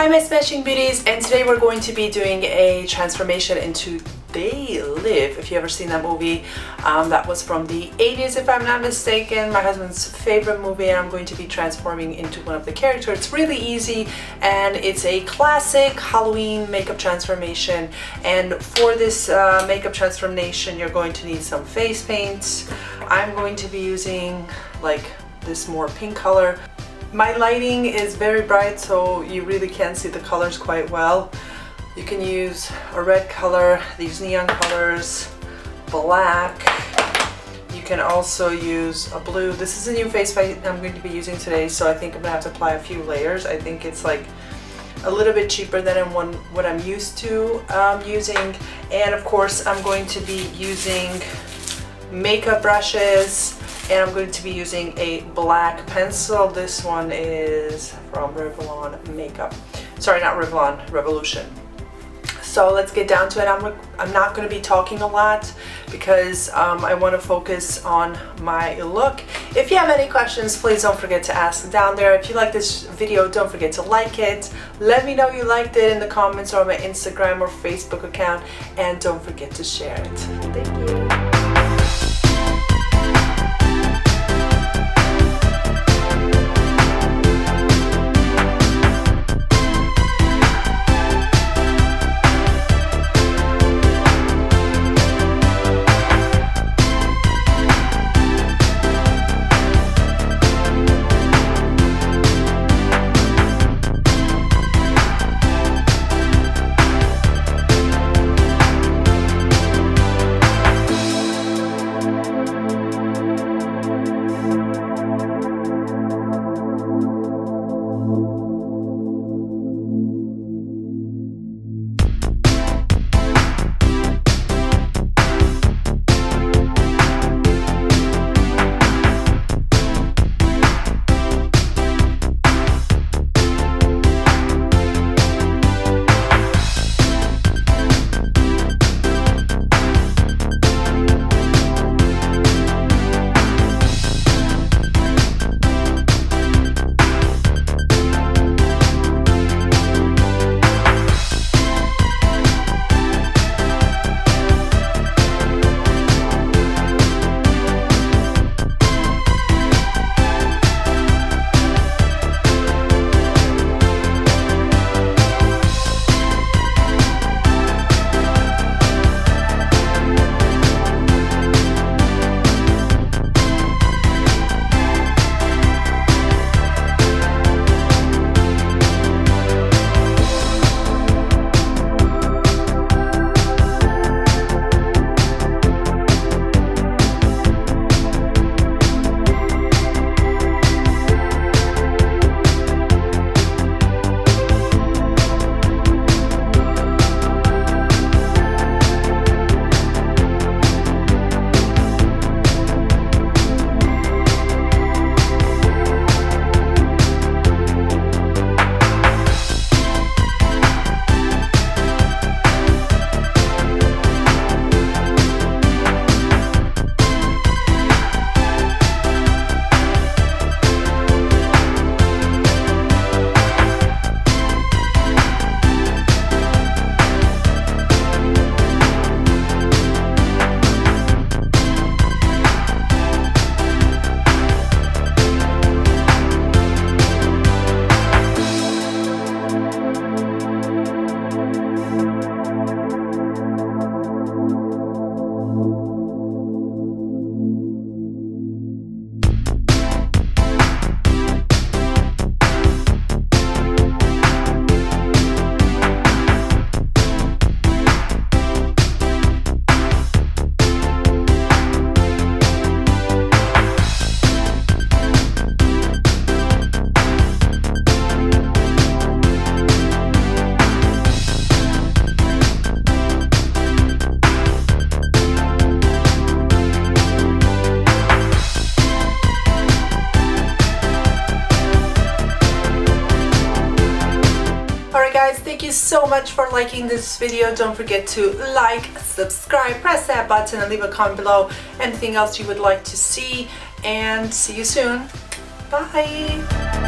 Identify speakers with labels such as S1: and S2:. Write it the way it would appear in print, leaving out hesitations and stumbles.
S1: Hi my Smashing Beauties, and today we're going to be doing a transformation into They Live. If you ever seen that movie, that was from the 80s if I'm not mistaken, my husband's favorite movie, and I'm going to be transforming into one of the characters. It's really easy and it's a classic Halloween makeup transformation, and for this makeup transformation you're going to need some face paints. I'm going to be using like this more pink color. My lighting is very bright, so you really can't see the colors quite well. You can use a red color, these neon colors, black. You can also use a blue. This is a new face paint I'm going to be using today, so I think I'm gonna have to apply a few layers. I think it's like a little bit cheaper than what I'm used to using. And of course I'm going to be using makeup brushes, and I'm going to be using a black pencil. This one is from Revlon Makeup. Sorry, not Revlon, Revolution. So let's get down to it. I'm not going to be talking a lot because I want to focus on my look. If you have any questions, please don't forget to ask down there. If you like this video, don't forget to like it. Let me know you liked it in the comments or my Instagram or Facebook account, and don't forget to share it. Thank you. Alright guys, thank you so much for liking this video. Don't forget to like, subscribe, press that button, and leave a comment below anything else you would like to see, and see you soon. Bye!